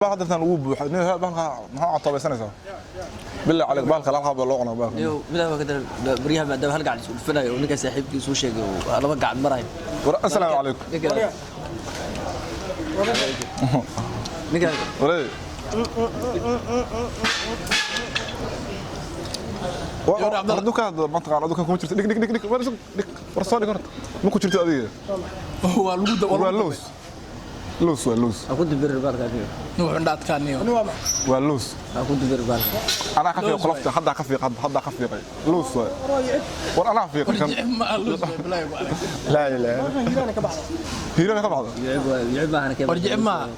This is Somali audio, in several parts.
بعد ثان وبوح هذا ما عطوا بسنة بالله عليك بالك لا خاب الله قنا بالك يو بلا كده بريها بعد هل قاعد يسول فلا ونك صاحبكي سو شيغ انا ما قاعد مراي السلام عليكم نك ولي وردوك هذا منطقة ردوك كم ترتي دك ورصالي قرط مو كنت ترتي أديه هو الوجود والله لوس اكون دبر بالك نوع عندك كانيو واللوس اكون دبر بالك أنا خفي قلفت حدا خفي لوس وأنا خفي لا هيرانك بعض يلعب انا كيف ورجع ما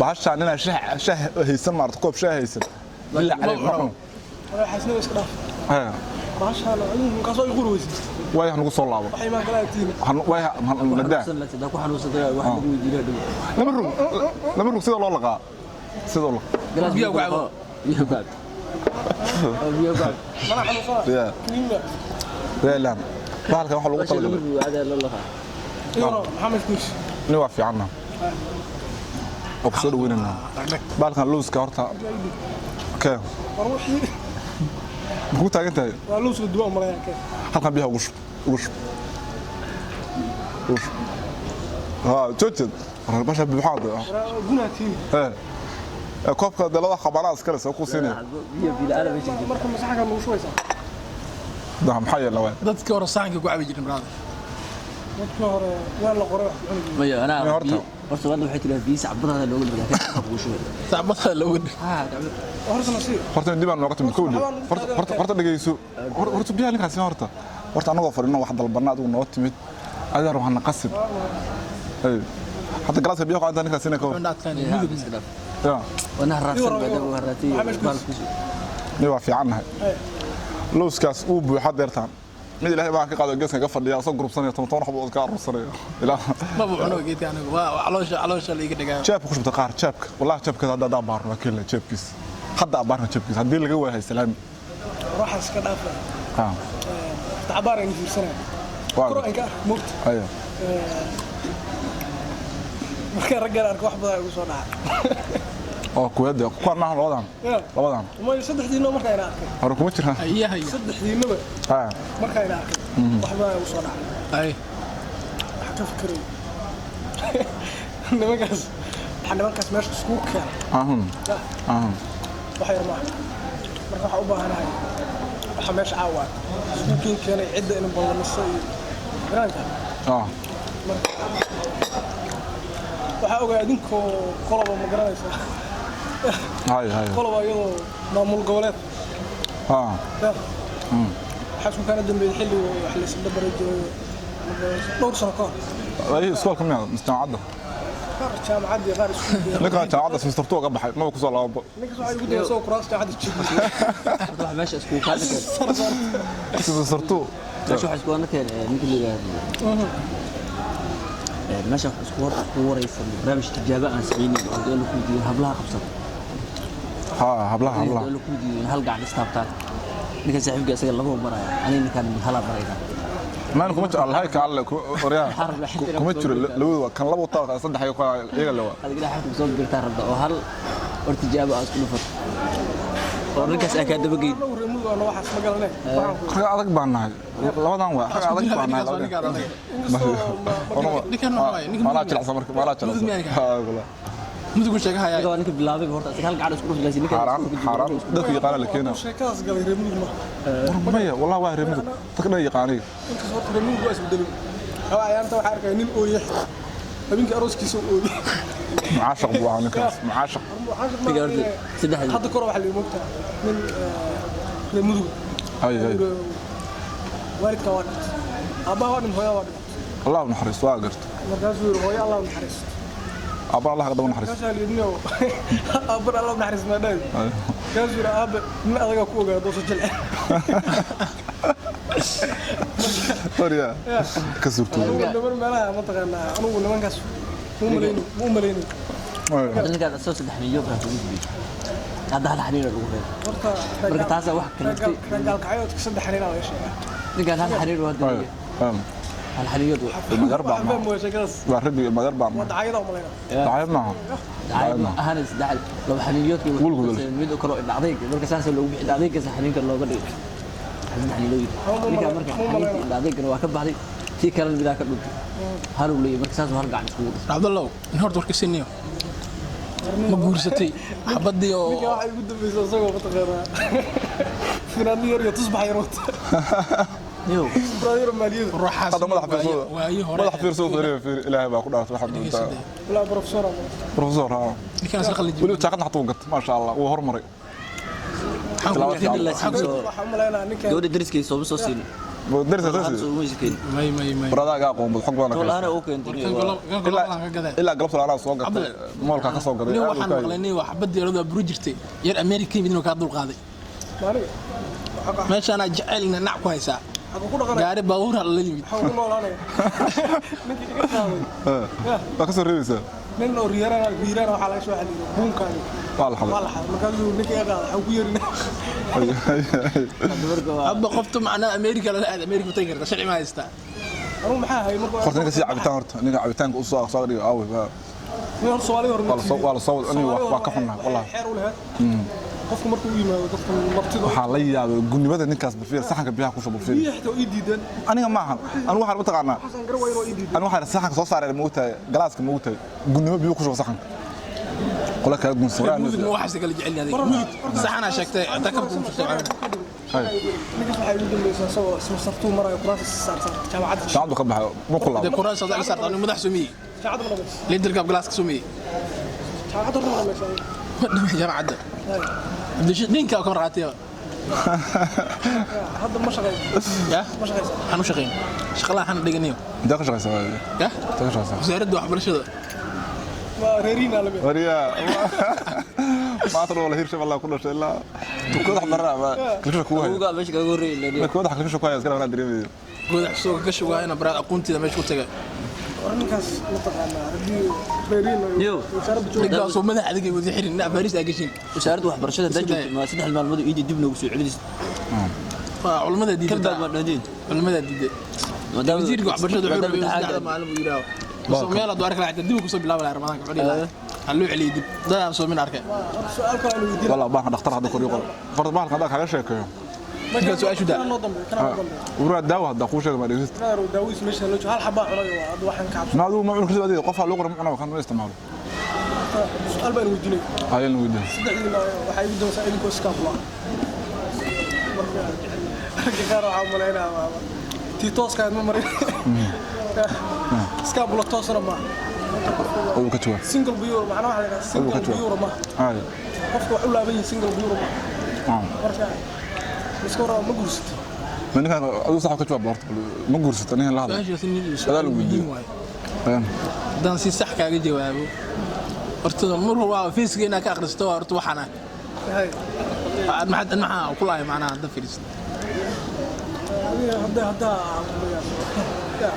بعش عننا شه هيسن مارت كوب شه هيسن بالله عليك محمود حسنا اسكراف ها ما شاء الله عليهم قصو يقولوا واي هنقول صلى الله waxay ma galaagtiin واي ندا دا ku xanuunsaday wax lagu weydiiyo لما سيده لو لقا سيده لو جلاس بيو قاعد بيو قاعد mana xanuunsan يا لا بالك waxa lagu talgalay هذا لا لا iyo maxamed kuus ni waa fiicana oo soo dhaweynana balkan looska horta ka ruuxii ku taagantahay waa loos la duwan marayaan ka halkan biyaha ugu ها جوجد الباشا بحاضر gunaatiin كوبكا دلada khabara askar soo ku siinay بيو بلا انا ماشي marka masaxaga lagu shubeysa da maxay la way dadka hore saanka ku cabi jirin brother dadka hore waa la qoray مايا انا horta horta wada waxay tiraa biis cabadaha looga dhigaa ka qabuu shubay saabada loo wada ha horta nasiib horta dib aan nooga timid kowdi horta dhageyso horta biyaha ninkaas horta anagoo fadhino wax dalbana adigu noo timid adeer waxaan qasib حتى جلسة بيقع عندنا كاسينا كو. عندك كانيو يا. وانا راسل بعد وراتي نوا في عنها. لوس كاس أوب وحد يرتان. مين اللي هي معك قاعد الجسم قفل لي أصلا جروب صنيع تمطون حبوا أذكار رصرية. لا. ما بعرف كيف يعني وعلاش اللي كده. شاب خش بتقار شابك والله شابك هذا دا بارنا كله شابكيس. حد بارنا شابكيس هدي اللي جوا هاي سلام. راح اسكت افا ها. تعبار إنجليزي سنة. كرة إنك موت. أيوه. marka ragga arko wax badan ugu soo dhacay oo ku yada ku qornaa labadan ma saddexdiino marka ay arkay hore kuma jiraan ayahay saddexdiinaba marka ay arkay wax badan ugu soo dhacay ay wax ka fikiray nimankaas meesha isku keenay wax yar maaha marka waxa u baahanahay waxa meesha caawa isku keenay cidda in ballanayso iyo garanka waxa ogaa idinkoo qoloba ma garanaysa hay qoloba iyadoo maamul goboleed waxa isku kana dambeeyay xilli wax la isla baray jiray dhowr sano ka hor ay iskoolka miyaa mustacada jaamacadii qaar isku ninka jaamacada sistartoo ka baxay ma ku soo laabo ninka soo ugu dayso kuraas jaamacada jibis wax meesha isku qaad sistartoo meesha wax isku anaka ninka liiga ماشي اسكور وريس برنامج تجابه aan sameeyay oo dad ku diin hablaha qabsan hablaha dad ku diin hal gacan istaabtaan ninka saaxiibka isaga laba maraya anina ninkan hala marayna maan kuma jiro allah ka alle oriyaa kuma jiro labada kan laba taaq saddex ay iyaga lawa adiga xaqu soo birtaa rabda oo hal tijaabo aan isku dhufat oo ninkaas ay ka dabageey waxaas ma garanay xaga adag baan nahay labadan waa xaga adag baan nahay ما لا تلعب مركب ما لا تلعب والله مدو sheega haya iga ninka bilaabay horta hal gacan isku dhuflaysi ninka حرام dadku yaqaan la keenaa sheekaas galay reemudug ma maya wallahi waa reemudug dadka yaqaanay inka soo reemudug waa isbedelay hawa ayaanta waxa arkay nin oo yahay habinka arooskiisa oo معاشق بو انا كاس معاشق iga horta saddex hadda kor waxa la moogtaa nin reemudug hay waalidka waa abaa waa nin hooyo waa الله نحرس واقرت markaas uu hooyo Allah naxariis ابا الله قدام نحرس kaas liidno ابا الله naxariis ma dhaay kaas uu aba in adaga ku ogaado soo jilay فريا كسرتو دمر meelaha ma taqaana anigu nimankaas mu maleyno ninka soo saddex milyan baa ku yimid hada hal xiriir lagu reeb horta marka taas wax kale galkacayoodka saddex xiriir waa sheegay ninka hal xiriir waa الحليب المغرب ما ورد المغرب ما ودعايده ومالينا دعاية معها ahaan isdacad laba xaniinyoodkii mid kale oo dhacday marka saas loogu bixi dhacday ka xaniinka looga dhigay xaniinlooyid ninka marka xaniinka dhacday waa ka baxday tii kale mid ka dhunti hal uu leeyahay marka saas hor gacan isku dhigay Abdallah in horta warka siniyo ma guursatay xabadii oo ninka waxa ugu dambeysay asagoo ka taqaanaa finaaniyo iyo tusbax yar wata yo brother maaliyada ruuxaas هذا مدح فيرسو waayi hore مدح فيرسو في إلهي بقى كلها واحد la professor بروفيسور ها ninkan asal qalin ولو تاخذنا حطوه ما شاء الله وهو مري waxa umaleynaa ninka gabadha dariskay soo soo siin درس waxaan درس soo muusikeen may برادا قاقوم بالحق tool وانا ana oo keentay إلا قلبت أنا سوق مولك كسوق nin waxaan maqlaynay wax xabadii yarada buru jirtay yar American midna ka dul qaaday maaliga meeshaan aan jecelna nac ku haysaa waxa ku dhaqanay gaari baabuur la yimid waxa ku noolaanay ninka iga qaaday ما كسر ريسه nin oo riyaarana waxa laga soo xaliyay buunkaani والله wala xal marka ninka iga qaaday waxa ku yeerinay abba qoftu macnaa America la aad America tay karta sharci ma haysta anu maxaa hay marka قلت نيجا سي عبتان هرت نيجا عبتان قصة صار دي أوي nin hor Soomaali hor والله صوت أني واقفنا والله xeer u lahayd qofku markuu u yimaado dadku martido waxaa la yaabay gudnimada ninkaas bifiir saxanka biyaha ku shubo bifiir biyahta ii diidan aniga ma ahan anigu waxaan u taqaanaa xasan garway oo ii diidan anigu waxaan saxanka soo saaray moogtahay galaaska moogtahay gudnimo biyo ku shubo saxanka qola kala gunsan mudug ma waxaas kala jecel yahay mudug saxana sheegtay inta ka buu soo ninkaas waxa ugu dambeysay soo sartuu marayo kuraas saarsan jaamacadda saacadu ka baxay ma ku de laabo kuraas oo saartan madax sumiye jaamacadda ma dhamaysa leader gab glass sumiye jaamacadda ma dhamaysa wadama jaamacadda ninka ka raatiyo hadda ma shaqeyso ya ma shaqeyso waxaan u shaqeyn shaqada waxaan dhiganiyo inta ka shaqeysaa ya inta ka shaqeysaa wasaaradda waxbarashada ma reerina la mid wariya ma taro wala hirsha wallahi kullu shay illa tukada xbarra ma kalsho ku hay uga meesha kaga horeeyay ma kooda kalsho ku hay iskala wala dareemay godax soo ka shugaa ina baraad aqoontiida meesha ku tagay ninkaas ma taqaanaa hadii reerina yo ninkaas oo madax adag ay wada xirin na Paris ay gashin wasaaradda waxbarashada dajin ma saddex maalmood iyo dib loogu soo celinaysa culimada kan diiday baad ma dhadin culimada diiday wasiirka waxbarashada wuxuu rabay saddex maalmo uu yiraahdo Soomaaliya doo arkay dib ku soo bilaabay Ramadaanka xulida haloo celiyay dib dadaan soo min arkay su'aal kale aan weydiin والله baahan dhakhtar hada koriyo farda baahan hada kaga sheekeeyo ninka su'aashu daa kana dambe kana dambe wura daawa hada ku sheegay ma dhigist kana daawis meesha loo hal xabaa cunay waa ad waxaan ka cabsan naadu ma cunka sidii qof loo qoran macna kan isticmaalo su'aal baan weydiinay ayaan weydiin saddexdiina waxay ugu doonaysaa idinkoo iskaafla marka qaar waxaa umaleynaa tiitooskaad ma marin iskaafla toosna ma oo ka jawaab single viewer macnaha waxa la yiraahdaa single viewer ma ay qofku wuxuu laaban yahay single viewer ma marka iska waraa ma guursatay من كان أدو صاحب كتب بارت ما قرصت أنا هلا هذا su'aashaas in su'aal muhiim waay dan si sax kaaga jawaabo horta mar waa fiiskeena ka akhristo horta waxana hay maxaa ku laay macnaha hadda fiirsan hadda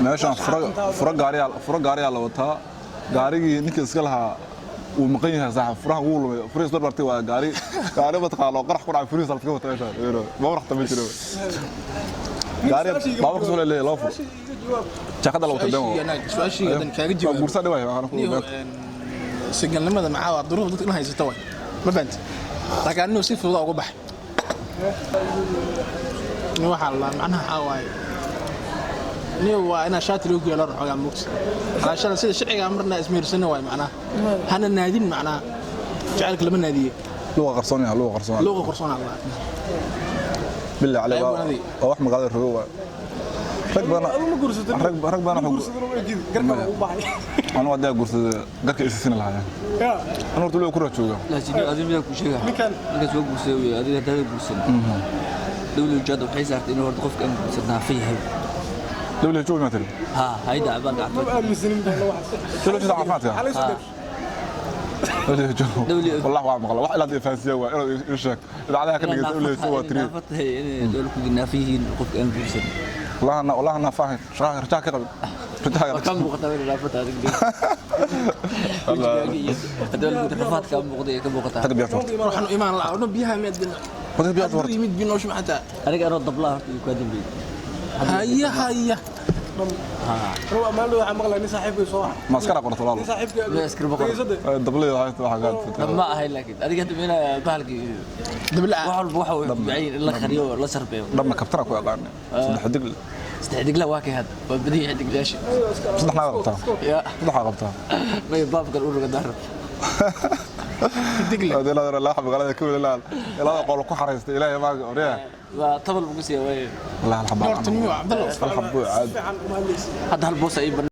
meeshaan fura gaari la wataa gaarigii ninka iska lahaa uu maqan yahay saaxiib furaha uu lumay furiis barbartay waa gaari ma taqaano qarax ku dhacay furiis halka wata meeshaan ma warxta ma jiro gaari baba ku soo leeyahay loo fur jaakada la wata demo su'aashiga dan kaaga jawaabo gursa dhawaa waxaan ku leeyahay sigalnimada maxaa waa duruuf dadka haysta way ma fahanti laakiin inuu si fudud uga baxay ni waxa la macnaha waay ni waa ina shaati loo geeyo la xogaa mugti alaashada sida sharciga marna ismeersana waay macnaha hana naadin macnaha jacaylka lama naadiye لغة قرصانية لغة قرصانية الله بالله عليك واحد مقادر هو ma guursatay ركب أنا حب garka u baxay أنا ودي أقول قرك إسسين لها ya أنا قلت له كرة شوقة laakiin adimada ku sheegay ninkan ninkaas waa guursaday adiga hadda guursan dawladda jadu waxay saartay inuu horta qofka aan guursadnaa fiihay دولة شو مثل ha hayda abaan ma dhacday aaminsanin baa waxaas شو لو تسعة عفاتها xalay soo دولة شو والله واحد مقالة واحد لا فانسية وإيش إيشك إذا عليها كان يقول دولة شو تري naafatay inay dawladku ginaafiyihiin qofka aan guursan والله أنا فاهم شهر رجع كده رجع waa ka muuqata in naafata adiga dawladku rafaad ka muuqday ka muuqata تقبل يا waxaan iimaan la aawno biyaha meedna خذ بيات ورد ورد yimid binoosh maxata aniga anoo dablaa horta iyo ka dambeeyay haya هو أمان له عمق لأني صاحبي صواح ماسكرة قرط والله صاحبي لا اسكر بقرة دبلي هاي واحد ما هي لكن أنا قد بينا بالك دبل وحول وحول بعين الله خريو الله شربيه لما كبتنا كوي قارن صدح دق استحدق له واكي هذا بدي يحدق ليش صدح ما قبتها يا صدح قبتها ما يباب قال أقول قدر هذا لا لا حب قال كل لا لا قول كو حريست إلهي ما أوريه طبل بقصي وين والله الحب دورتني عبد الله الحب عاد هذا هالبوس أي